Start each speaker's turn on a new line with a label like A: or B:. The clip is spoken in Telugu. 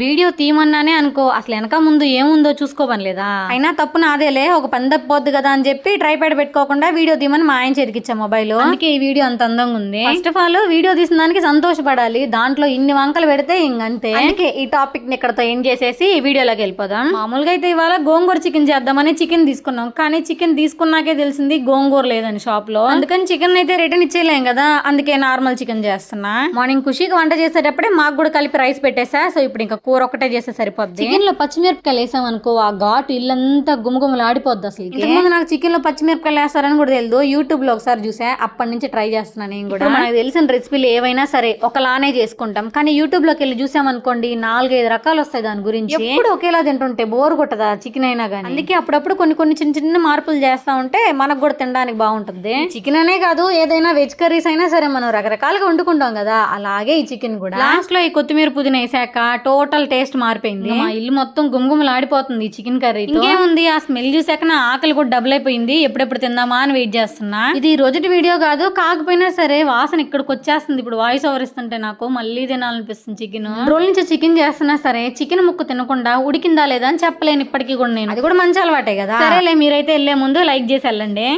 A: వీడియో తీయమన్నానే అనుకో, అసలు వెనక ముందు ఏముందో చూసుకోవట్లేదా? అయినా తప్పు నాదేలే, ఒక పని తప్పిపోద్ది కదా అని చెప్పి ట్రైపాడ్ పెట్టుకోకుండా వీడియో తీయమని మా ఆయన చేతికిచ్చా మొబైల్. అందుకే ఈ వీడియో అంత అందంగా ఉంది. ఫస్ట్ ఆఫ్ ఆల్ వీడియో తీసిన దానికి సంతోషపడాలి, దాంట్లో ఇన్ని వంకలు పెడితే ఇంకంతే. అందుకే ఈ టాపిక్ ని ఇక్కడతో ఏం చేసేసి ఈ వీడియోలోకి వెళ్ళిపోదాం. మామూలుగా అయితే ఇవాళ గోంగూర చికెన్ చేద్దామని చికెన్ తీసుకున్నాం, కానీ చికెన్ తీసుకున్నాకే తెలిసింది గోంగూర లేదని షాప్ లో. అందుకని చికెన్ అయితే రిటర్న్ ఇచ్చేయలేం కదా, అందుకే నార్మల్ చికెన్ చేస్తున్నా. మార్నింగ్ ఖుషికి వంట చేసేటప్పుడే మాకు కూడా కలిపి రైస్ పెట్టేసా. సో ఇప్పుడు ఇంకా కూర ఒకటే చేస్తే సరిపోద్ది. చికెన్ లో పచ్చిమిరపకాయలు వేసాం అనుకో, ఆ ఘాటు ఇల్లంతా గుమగుమలు ఆడిపోద్ది. అసలు ఇంతకుముందు నాకు చికెన్ లో పచ్చిమిరపకాయలు వేస్తారని కూడా తెలియదు, యూట్యూబ్ లో ఒకసారి చూసా, అప్పటి నుంచి ట్రై చేస్తున్నాను నేను కూడా. మనకు తెలిసిన రెసిపీలు ఏవైనా సరే ఒకలానే చేసుకుంటాం, కానీ యూట్యూబ్ లోకి వెళ్ళి చూసామనుకోండి 4-5 రకాలు వస్తాయి దాని గురించి. ఎప్పుడు ఒకేలా తింటుంటే బోర్ కొట్టదా చికెన్ అయినా కానీ. అందుకే అప్పుడప్పుడు కొన్ని చిన్న చిన్న మార్పులు చేస్తా ఉంటే మనకు కూడా తినడానికి బాగుంటుంది. చికెన్ అనే కాదు, ఏదైనా వెజ్ కర్రీస్ అయినా సరే మనం రకరకాలుగా వండుకుంటాం కదా, అలాగే ఈ చికెన్ కూడా. లాస్ట్ లో ఈ కొత్తిమీర పుదీనా వేసాక టోటల్ టేస్ట్ మారిపోయింది. మా ఇల్లు మొత్తం గుమగుమలు ఆడిపోతుంది చికెన్ కర్రీ. ఇంకేముంది, ఆ స్మెల్ చూసాక నా ఆకలి కూడా డబుల్ అయిపోయింది, ఎప్పుడెప్పుడు తిందామా అని వెయిట్ చేస్తున్నా. ఇది రోజుటి వీడియో కాదు, కాకపోయినా సరే వాసన ఇక్కడికి వచ్చేస్తుంది. ఇప్పుడు వాయిస్ ఓవర్ ఇస్తుంటే నాకు మళ్ళీ తినాలనిపిస్తుంది చికెన్. రోజు నుంచి చికెన్ చేస్తున్నా సరే చికెన్ ముక్కు తినకుండా ఉడికిందా లేదా అని చెప్పలేను ఇప్పటికీ కూడా నేను. అది కూడా మంచి అలవాటే కదా. సరేలే, మీరైతే వెళ్లే ముందు లైక్ చేసి వెళ్ళండి.